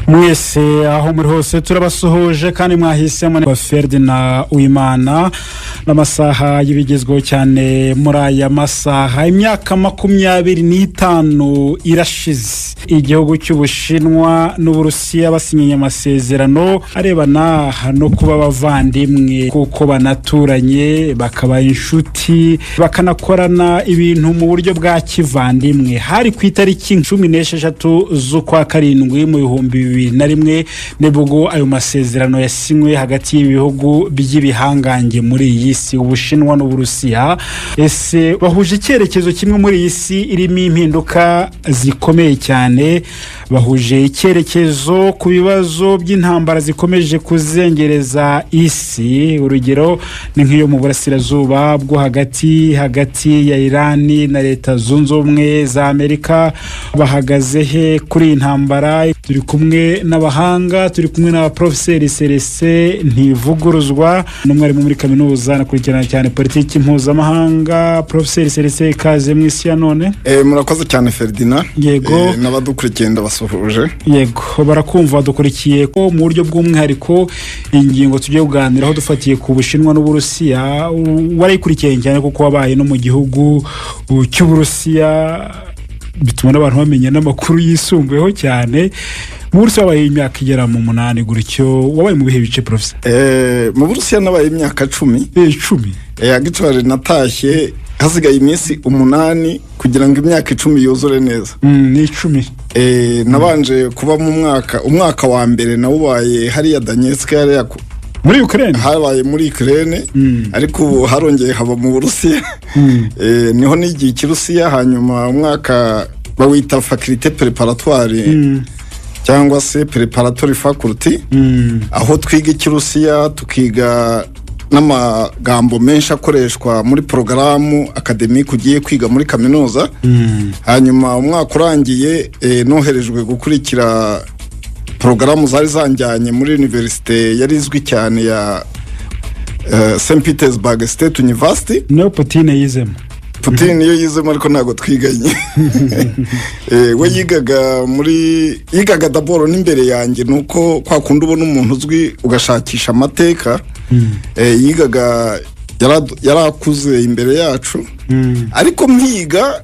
mwese aho muri hose turabasuhuje kandi mwahisemo wa Ferdinand Uwimana n'amasaha y'ibigezweho cyane muri aya masaha. Imyaka 25 irashize igihugu cy'Ubushinwa n'Uburusiya basinyanye amasezerano arebana no kuba bavandimwe kuko banaturanye bakaba inshuti bakanakorana ibintu mu buryo bwa kivandimwe. Hari ku itariki 16 z'ukwa karindwi mu 2001 nibwo ayo masezerano yasinywe hagati y'ibihugu by'ibihangange muri iyi si, Ubushinwa n'Uburusiya. Ese bahuje icyerekezo kimwe muri iyi si irimo impinduka zikomeye cyane, bahuje icyerekezo ku bibazo by'intambara zikomeje kuzengereza isi. Urugero ni nk'iyo mu burasirazuba bwo hagati ya Iran na Leta Zunze Ubumwe za Amerika. Bahagaze he kuri intambara? Turi kumwe n'abahanga, turi kumwe na Professeur Celestin Ntivuguruzwa, n'umwarimu muri kaminuza nakurikirana cyane politiki mpuzamahanga. Professeur Celestin, kaze mwisi ya none. Murakoze cyane Ferdinand. Yego. N'abadukurikiye ndabasuhuje. Yego, barakumva dukurikiye ko mu buryo bw'umwihariko ingingo tugiye kuganiraho dufatiye ku Bushinwa n'Uburusiya. Warayikurikiye cyane kuko wabaye no mu gihugu cy'Uburusiya, bituma n'abantu bamenya n'amakuru yisumbuyeho cyane. Mu Burusiya wabaye imyaka igera mu 8 gutyo. Wabaye mu bihe bice Professor? Mu Burusiya nabaye imyaka 10. 10. Agitware natashye hasigaye iminsi 8 kugira ngo imyaka 10 yuzure neza. Ni 10. Nabanje kuba mu umwaka wa mbere nawubaye hariya Donetsk hariya muri Ukraine. Habaye muri Ukraine ariko harongeye haba mu Burusiya. Niho nigiye Kirusiya, hanyuma umwaka bawita faculté préparatoire cyangwa se preparatory faculty, aho twiga Kirusiya tukiga n'amagambo menshi akoreshwa muri programu academique ugiye kwiga muri kaminuza. Hanyuma umwaka urangiye noherejwe gukurikira programu zari zanjyanye muri university yari izwi cyane ya St. Petersburg State University. No, Putin yizemo. Putin yo yizemo ariko ntago twiganye. We yigaga d'abord n'imbere yanjye, nuko kwa kundi ubona umuntu uzwi ugashakisha amateka. Yigaga yarakuze imbere yacu. Ariko mpiga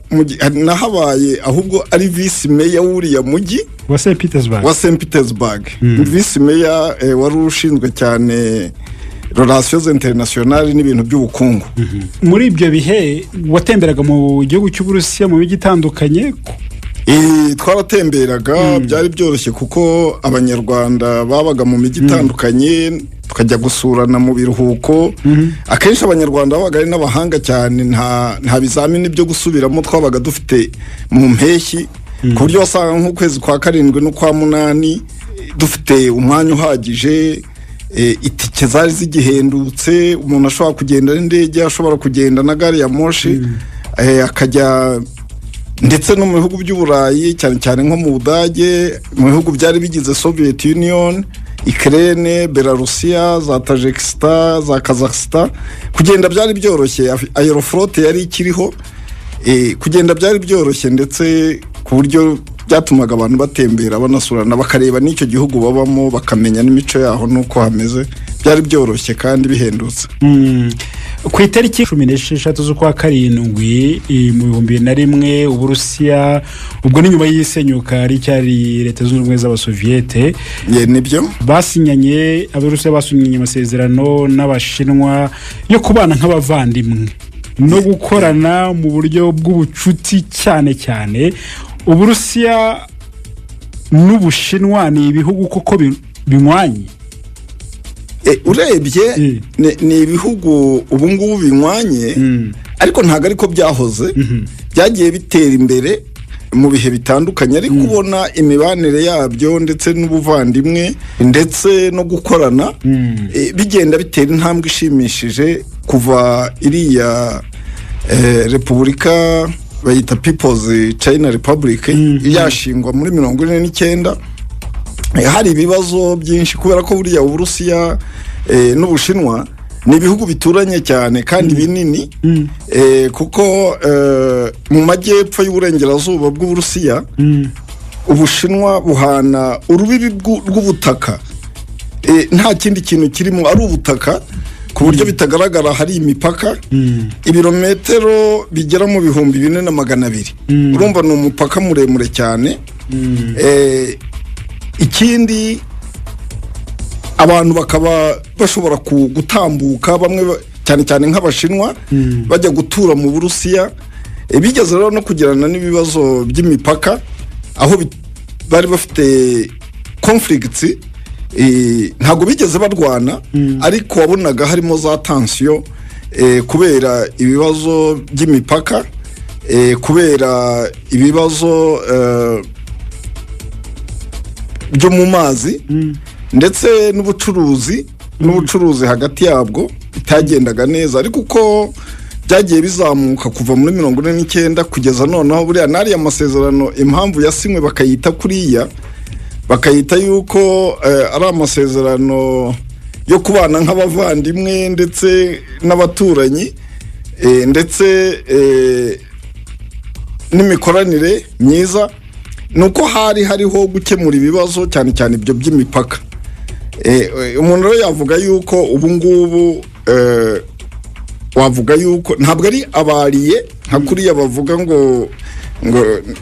nahabaye ahubwo ari vice mayor wuriya mujyi wa St. Petersburg. Vice mayor wari ushinzwe cyane relations internationales n'ibintu by'ubukungu. Muri ibyo bihe watemberaga mu gihugu cy'Uburusiya mu bijyi itandukanye? Twaratemberaga, byari byoroshye kuko abanyarwanda babaga mu mijyi itandukanye, tukajya gusurana mu biruhuko. Akenshi abanyarwanda babaga ari n'abahanga cyane, nta bizamini byo gusubiramo twabaga dufite mu mpeshyi, ku buryo wasanga nk'ukwezi kwa 7 no kwa 8 dufite umwanya uhagije. Itike zari zigihendutse, umuntu ashobora kugenda n'indege, ashobora kugenda na gari ya moshi, akajya ndetse no mu bihugu by'Uburayi cyane cyane nko mu Budage, mu bihugu byari bigize Soviet Union, Ukraine, Belarusiya, za Tajikistan, za Kazakhstan. Kugenda byari byoroshye, Aeroflot yari ikiriho. Kugenda byari byoroshye ndetse ku buryo byatumaga abantu batembera banasurana bakareba n'icyo gihugu babamo, bakamenya n'imico yaho nuko hameze. Byari byoroshye kandi bihendutse. Ku itariki 16 z'ukwa karindwi mu 2001 Uburusiya, ubwo ni nyuma y'isenyuka cyari Leta Zunze Ubumwe z'Abasoviete, nibyo basinyanye, Abarusiya basinyanye amasezerano n'Abashinwa yo kubana nk'abavandimwe no gukorana mu buryo bw'ubucuti cyane cyane. Uburusiya n'Ubushinwa ni ibihugu koko binywanye? Urebye ni ibihugu ubu ngubu binywanye, ariko ntago ariko byahoze. Byagiye bitera imbere mu bihe bitandukanye, ariko ubona imibanire yabyo ndetse n'ubuvandimwe ndetse no gukorana bigenda bitera intambwe ishimishije kuva iriya Repubulika bayita People's China Republic yashingwa muri 1949. Hari ibibazo byinshi kubera ko buriya Uburusiya n'Ubushinwa ni ibihugu bituranye cyane kandi binini, kuko mu majyepfo y'uburengerazuba bw'Uburusiya Ubushinwa buhana urubibi rw'ubutaka, nta kindi kintu kirimo ari ubutaka, ku buryo bitagaragara hari imipaka, ibirometero bigera mu 4,200. Urumva ni umupaka muremure cyane. Ikindi abantu bakaba bashobora gutambuka, bamwe cyane cyane nk'Abashinwa bajya gutura mu Burusiya. Bigeze rero no kugirana n'ibibazo by'imipaka, aho bari bafite conflicts. Ntabwo bigeze barwana, ariko wabonaga harimo za tension kubera ibibazo by'imipaka, kubera ibibazo byo mu mazi, ndetse n'ubucuruzi hagati yabwo bitagendaga neza. Ariko uko byagiye bizamuka kuva muri 1949 kugeza noneho, buriya nari amasezerano impamvu yasinywe bakayita kuriya, bakayita yuko ari amasezerano yo kubana nk'abavandimwe ndetse n'abaturanyi, ndetse n'imikoranire myiza, nuko hariho gukemura ibibazo cyane cyane ibyo by'imipaka. Umuntu rero yavuga yuko ubu ngubu wavuga yuko ntabwo ari abariye nka kuriya bavuga ngo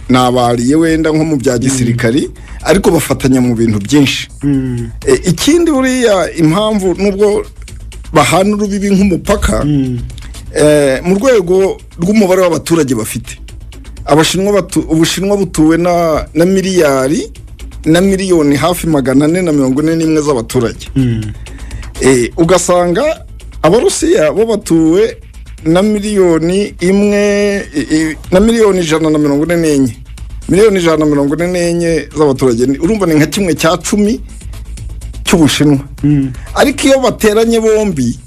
nabariye wenda nko mu bya gisirikari, ariko bafatanya mu bintu byinshi. Ikindi buriya impamvu nubwo bahana urubibi nk'umupaka, mu rwego rw'umubare w'abaturage bafite, Ubushinwa butuwe na miliyari na miliyoni hafi 441 z'abaturage. Ugasanga Abarusiya bo batuwe na miliyoni 144 miliyoni 144 z'abaturage. Urumva ni nka 1/10 cy'Ubushinwa. Ariko iyo bateranye bombi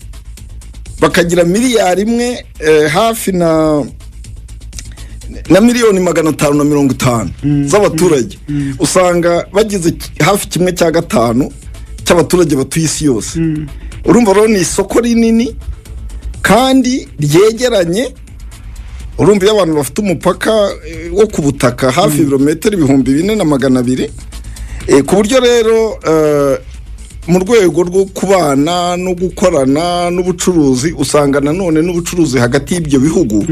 bakagira miliyari imwe hafi na miliyoni 550 z'abaturage, usanga bagize hafi 1/5 cy'abaturage batuye isi yose. Urumva rero ni isoko rinini kandi ryegeranye. Urumva iyo abantu bafite umupaka wo ku butaka hafi ibirometero 4,200, ku buryo rero mu rwego rwo kubana no gukorana n'ubucuruzi, usanga nanone n'ubucuruzi hagati y'ibyo bihugu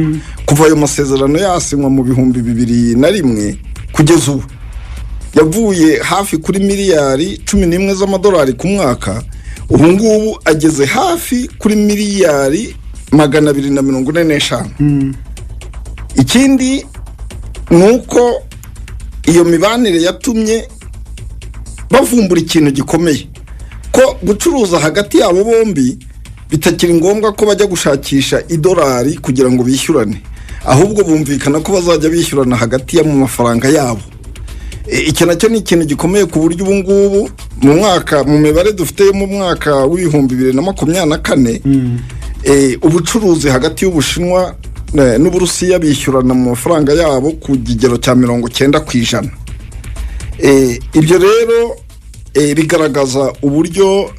kuva ayo masezerano yasinywa mu 2001 kugeza ubu yavuye hafi kuri miliyari 11 z'amadolari ku mwaka. Ubu ngubu ageze hafi kuri miliyari 245. Ikindi nuko iyo mibanire yatumye bavumbura ikintu gikomeye, ko gucuruza hagati yabo bombi bitakiri ngombwa ko bajya gushakisha idolari kugira ngo bishyurane, ahubwo bumvikana ko bazajya bishyurana hagati ya mu mafaranga yabo. Iki nacyo ni ikintu gikomeye, ku buryo ubu ngubu mu mibare dufite mu mwaka w'2024 ubucuruzi hagati y'Ubushinwa n'Uburusiya bishyurana mu mafaranga yabo ku kigero cya 90%. Ibyo rero bigaragaza uburyo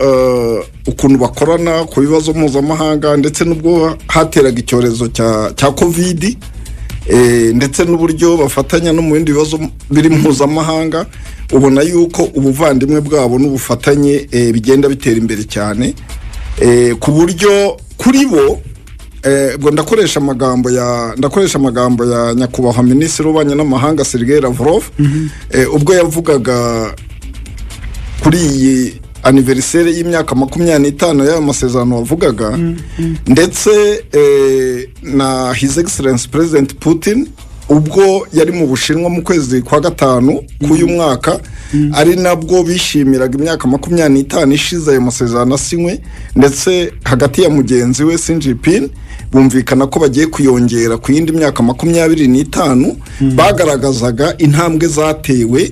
ukuntu bakorana ku bibazo mpuzamahanga, ndetse n'ubwo hateraga icyorezo cya COVID, ndetse n'uburyo bafatanya no mu bindi bibazo biri mpuzamahanga. Ubona yuko ubuvandimwe bwabo n'ubufatanye bigenda bitera imbere cyane, ku buryo kuri bo ndakoresha amagambo ya nyakubahwa Minisitiri w'Ububanyi n'Amahanga Sergei Lavrov, ubwo yavugaga kuri iyi anniversaire y'imyaka 25 y'ayo masezerano wavugaga, ndetse na His Excellency President Putin ubwo yari mu Bushinwa mu kwezi kwa gatanu k'uyu mwaka, ari nabwo bishimiraga imyaka 25 ishize ayo masezerano asinywe, ndetse hagati ya mugenzi we Xi Jinping bumvikana ko bagiye kuyongera ku yindi myaka 25. Bagaragazaga intambwe zatewe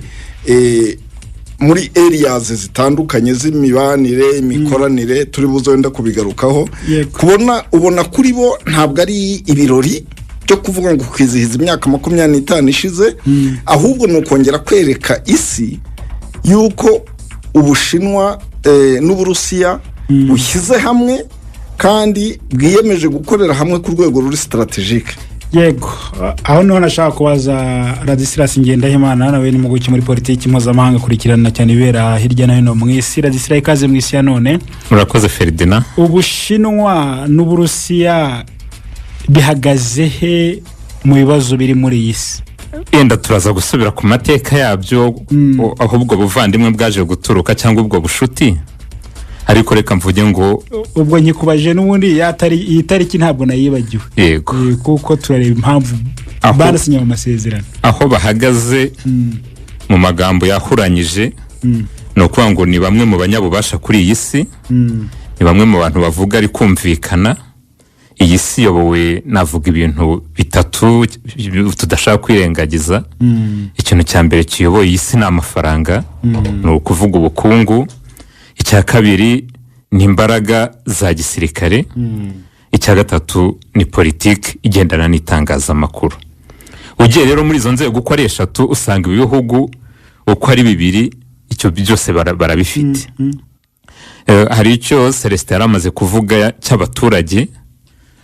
muri areas zitandukanye z'imibanire, imikoranire, turi buzo wenda kubigarukaho. Ubona kuri bo ntabwo ari ibirori cyo kuvuga ngo kwizihiza imyaka 25 ishize, ahubwo no kongera kwereka isi yuko Ubushinwa n'Uburusiya bushyize hamwe kandi bwiyemeje gukorera hamwe ku rwego ruri strategique. yego aho niho nashaka kubaza Ladislas Ngendahimana nawe ni muguki muri politiki mpuzamahanga kurikirana cyane ibera hirya no hino mu isi. Ladislas, ikaze mu isi ya none. Murakoze Ferdinand. Ubushinwa n'Uburusiya bihagaze he mu bibazo biri muri iyi si? Enda turaza gusubira ku mateka yabyo aho ubwo buvandimwe bwaje guturuka cyangwa ubwo bushuti, ariko reka mvuge ngo ubwo nyikubaje n'ubundi iyi tariki ntabwo nayibagiwe. Yego. Kuko turareba impamvu barasinya mu masezerano aho bahagaze mu magambo yahuranyije. No kuvuga ngo ni bamwe mu banyabubasha kuri iyi si, ni bamwe mu bantu bavuga ari kumvikana. Iyi si yobowe navuga ibintu bitatu tudashaka kwirengagiza. Ikintu cya mbere kiyoboye iyi si ni amafaranga, ni ukuvuga ubukungu. Icya kabiri ni imbaraga za gisirikare. Icya gatatu ni politiki igendana n'itangazamakuru. Ugiye rero muri izo nzego uko ari eshatu usanga ibihugu uko ari bibiri icyo byose barabifite. Hari icyo Celestin yaramaze kuvuga cy'abaturage.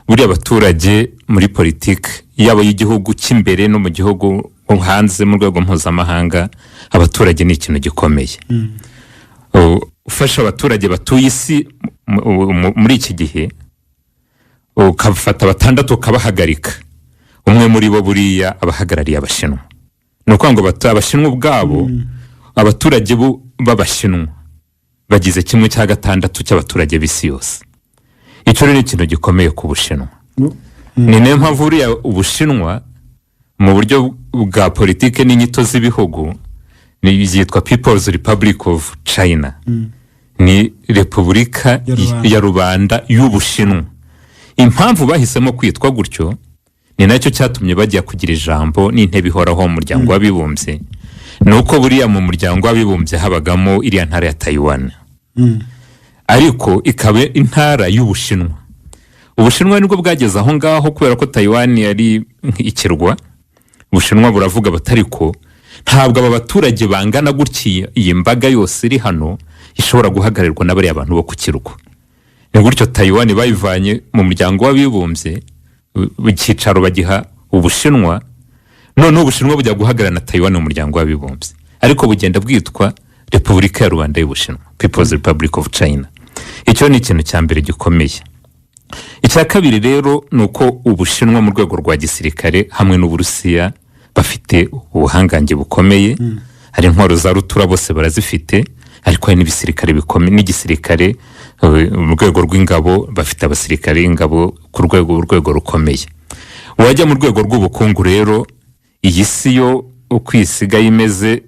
Buriya abaturage muri politiki yaba y'igihugu cy'imbere no mu gihugu hanze mu rwego mpuzamahanga, abaturage ni ikintu gikomeye. Ufasha abaturage batuye isi muri iki gihe ukabafata batandatu ukabahagarika, umwe muri bo buriya abahagarariye Abashinwa. Ni ukuvuga ngo Abashinwa ubwabo, abaturage b'Abashinwa bagize 1/6 cy'abaturage b'isi yose. Icyo ni ikintu gikomeye ku Bushinwa. Ni nayo mpamvu buriya Ubushinwa mu buryo bwa politike n'inyito z'ibihugu yitwa People's Republic of China. Ni Repubulika ya Rubanda y'Ubushinwa. Impamvu bahisemo kwitwa gutyo ni nacyo cyatumye bajya kugira ijambo n'intebe ihoraho mu muryango w'abibumbye. Nuko buriya mu muryango w'abibumbye habagamo iriya ntara ya Taiwan. Ariko ikaba intara y'Ubushinwa. Ubushinwa nibwo bwageze aho ngaho kubera ko Taiwan yari ikirwa. Ubushinwa buravuga batariko ntabwo aba baturage bangana gutya iyi mbaga yose iri hano ishobora guhagarirwa n'abari abantu bo ku kirwa. Ni gutyo Taiwan bayivanye mu muryango w'abibumbye, ikicaro bagiha Ubushinwa. None Ubushinwa bujya guhagarana Taiwan mu muryango w'abibumbye, ariko bugenda bwitwa Repubulika ya Rubanda y'Ubushinwa, People's Republic of China. Icyo ni ikintu cya mbere gikomeye. Icya kabiri rero nuko Ubushinwa mu rwego rwa gisirikare hamwe n'Uburusiya bafite ubuhangange bukomeye. Hari intwaro za rutura bose barazifite, ariko hari n'ibisirikare bikomeye n'igisirikare mu rwego rw'ingabo bafite abasirikare ingabo ku rwego rukomeye. Wajya mu rwego rw'ubukungu rero, iyi si yo ukwisiga imeze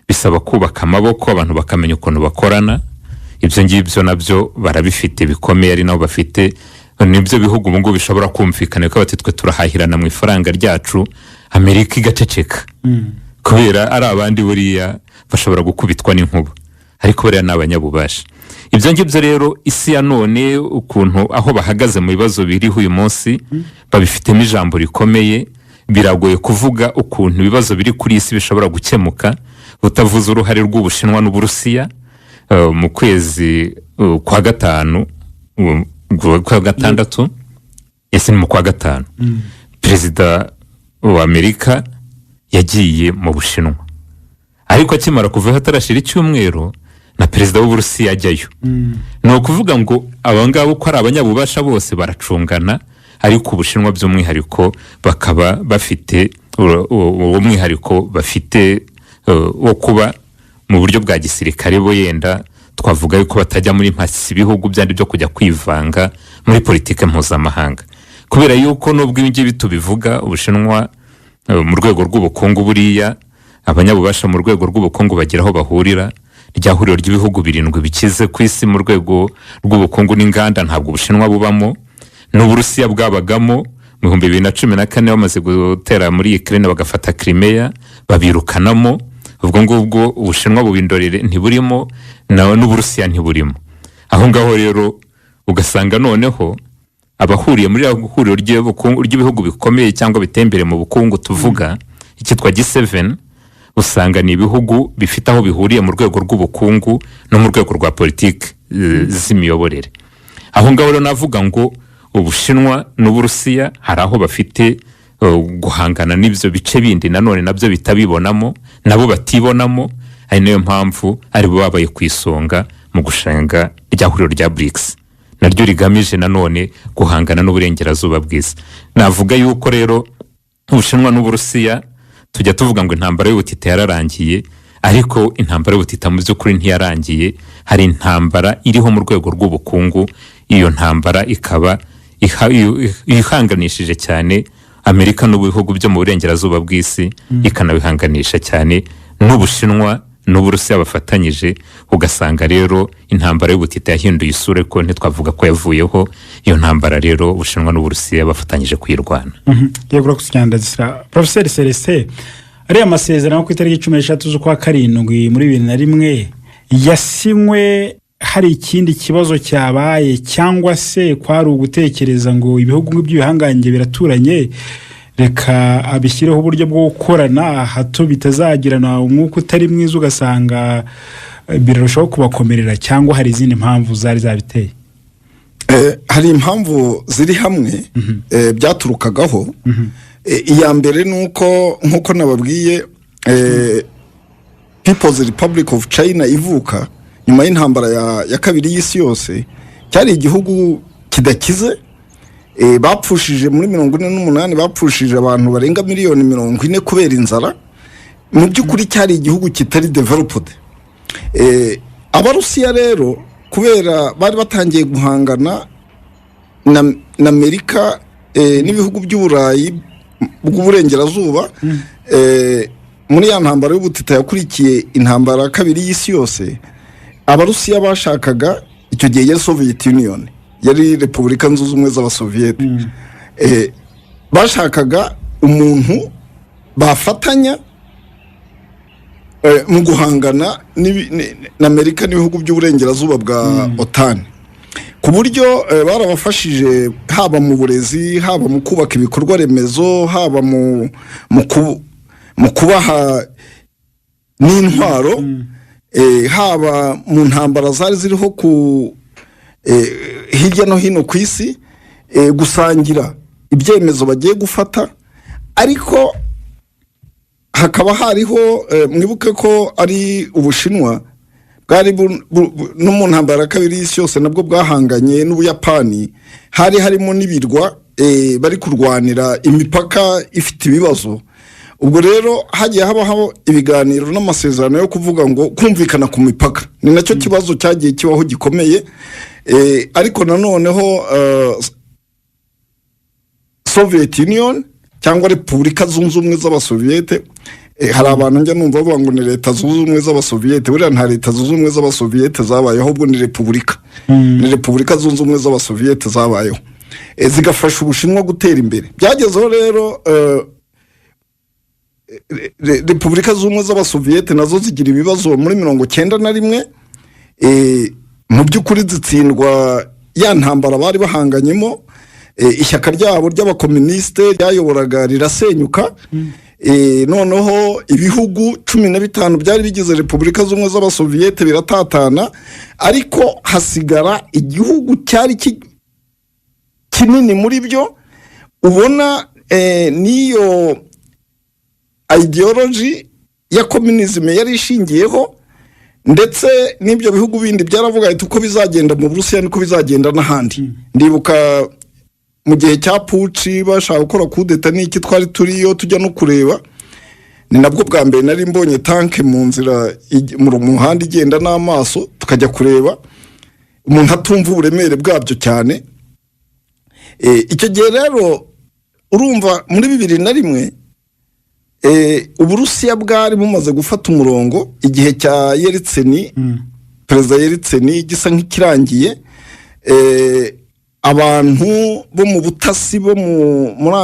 bisaba kubaka amaboko, abantu bakamenya ukuntu bakorana. Ibyo ngibyo nabyo barabifite bikomeye, ari nabo bafite. Nibyo bihugu ubu ngubu bishobora kumvikana ko batitwe turahahirana mu ifaranga ryacu, Amerika igaceceka kubera ari abandi buriya bashobora gukubitwa n'inkuba, ariko buriya ni abanyabubasha. Ibyo ngibyo rero isi ya none ukuntu aho bahagaze mu bibazo biriho uyu munsi babifitemo ijambo rikomeye. Biragoye kuvuga ukuntu ibibazo biri kuri isi bishobora gukemuka utavuze uruhare rw'Ubushinwa n'Uburusiya. Mu kwezi kwa gatanu kwa gatandatu ese ni mu kwa gatanu perezida wa Amerika yagiye mu Bushinwa, ariko akimara kuva hatarashira icyumweru na perezida w'Uburusiya ajyayo. Ni ukuvuga ngo abangabo ko ari abanyabubasha bose baracungana, ariko Ubushinwa by'umwihariko bakaba bafite umwihariko bafite wo kuba mu buryo bwa gisirikare bo yenda twavuga yuko batajya muri mpasi ibihugu byandi byo kujya kwivanga muri politike mpuzamahanga, kubera yuko nubwo ibingibi tubivuga Ubushinwa mu rwego rw'ubukungu buriya abanyabubasha mu rwego rw'ubukungu bagira aho bahurira. Rya huriro ry'ibihugu 7 bikize ku isi mu rwego rw'ubukungu n'inganda ntabwo Ubushinwa bubamo. N'Uburusiya bwabagamo mu 2014 bamaze gutera muri Ukraine bagafata Crimea babirukanamo. Ubwo ngubwo Ubushinwa bubindorere ntiburimo n'Uburusiya ntiburimo. Aho ngaho rero ugasanga noneho abahuriye muri huriro ry'ibihugu bikomeye cyangwa bitembere mu bukungu tuvuga ikitwa G7, usanga ni ibihugu bifite aho bihuriye mu rwego rw'ubukungu no mu rwego rwa politiki z'imiyoborere. Aho ngaho rero navuga ngo Ubushinwa n'Uburusiya hari aho bafite guhangana n'ibyo bice bindi nanone nabyo bitabibonamo nabo batibonamo, ari nayo mpamvu ari bo babaye ku isonga mu gushinga rya huriro rya BRICS naryo rigamije nanone guhangana n'uburengerazuba bw'isi. Navuga yuko rero Ubushinwa n'Uburusiya tujya tuvuga ngo intambara y'ubutita yararangiye, ariko intambara y'ubutita mu by'ukuri ntiyarangiye. Hari intambara iriho mu rwego rw'ubukungu, iyo ntambara ikaba ihanganishije cyane Amerika n'ubihugu byo mu burengerazuba bw'isi, ikanabihanganisha cyane n'Ubushinwa n'Uburusiya bafatanyije. Ugasanga rero intambara y'ubutita yahinduye isura, ko ntitwavuga ko yavuyeho. Iyo ntambara rero Ubushinwa n'Uburusiya bafatanyije kuyirwana. Yego kucyandazira Professor Celestin, ari amasezerano ku itariki 13 z'ukwa karindwi muri 2001 yasinywe, hari ikindi kibazo cyabaye cyangwa se kwari ugutekereza ngo ibihugu nk'iby'ibihangange biraturanye reka abishyireho uburyo bwo gukorana hato bitazagirana umwuka utari mwiza ugasanga birarushaho kubakomerera, cyangwa hari izindi mpamvu zari zabiteye? Hari impamvu ziri hamwe byaturukagaho. Iya mbere nuko nkuko nababwiye People's Republic of China ivuka nyuma y'intambara ya kabiri y'isi yose, cyari igihugu kidakize. Bapfushije muri 48 bapfushije abantu barenga miliyoni 40 kubera inzara. Mu by'ukuri cyari igihugu kitari developed. Abarusiya rero kubera bari batangiye guhangana na Amerika n'ibihugu by'Uburayi bw'uburengerazuba, muri ya ntambara y'ubutita yakurikiye intambara ya kabiri y'isi yose, Abarusiya bashakaga icyo gihe ya Soviet Union, yari Repubulika Zunze Ubumwe z'Abasoviyete, bashakaga umuntu bafatanya mu guhangana na Amerika n'ibihugu by'uburengerazuba bwa OTAN, ku buryo barabafashije haba mu burezi, haba mu kubaka ibikorwa remezo, haba mu kubaha n'intwaro, haba mu ntambara zari ziriho hirya no hino ku isi, gusangira ibyemezo bagiye gufata. Ariko hakaba hariho mwibuke ko ari Ubushinwa bwari no mu ntambara ya kabiri y'isi yose nabwo bwahanganye n'Ubuyapani, hari harimo n'ibirwa bari kurwanira imipaka ifite ibibazo. Ubwo rero hagiye habaho ibiganiro n'amasezerano yo kuvuga ngo kumvikana ku mipaka, ni nacyo kibazo cyagiye kibaho gikomeye. Ariko nanoneho Soviet Union cyangwa Repubulika Zunze Ubumwe z'Abasoviyete, hari abantu njya numva bavuga ngo ni Leta Zunze Ubumwe z'Abasoviyete. Buriya nta Leta Zunze Ubumwe z'Abasoviyete zabayeho, ahubwo ni Repubulika. Ni Repubulika Zunze Ubumwe z'Abasoviyete zabayeho, zigafasha Ubushinwa gutera imbere. Byagezeho rero Repubulika Zunze Ubumwe z'Abasoviyete nazo zigira ibibazo muri 91. Mu by'ukuri zitsindwa ya ntambara bari bahanganyemo. Ishyaka ryabo ry'abakomuniste ryayoboraga rirasenyuka. Noneho ibihugu 15 byari bigize Repubulika Zunze Ubumwe z'Abasoviyete biratatana, ariko hasigara igihugu cyari kinini muri byo. Ubona niyo ideology ya communism yari ishingiyeho, ndetse n'ibyo bihugu bindi byaravuga ati uko bizagenda mu Burusiya niko bizagenda n'ahandi. Ndibuka mu gihe cya Puci bashaka gukora kudeta n'iki twari turiyo tujya no kureba, ni nabwo bwa mbere nari mbonye tanke mu nzira mu muhanda igenda n'amaso, tukajya kureba umuntu atumva uburemere bwabyo cyane. Icyo gihe rero urumva muri 2001 Uburusiya bwari bumaze gufata umurongo igihe cya Yeltsin, Perezida Yeltsin gisa nk'ikirangiye. Abantu bo mu butasi bo muri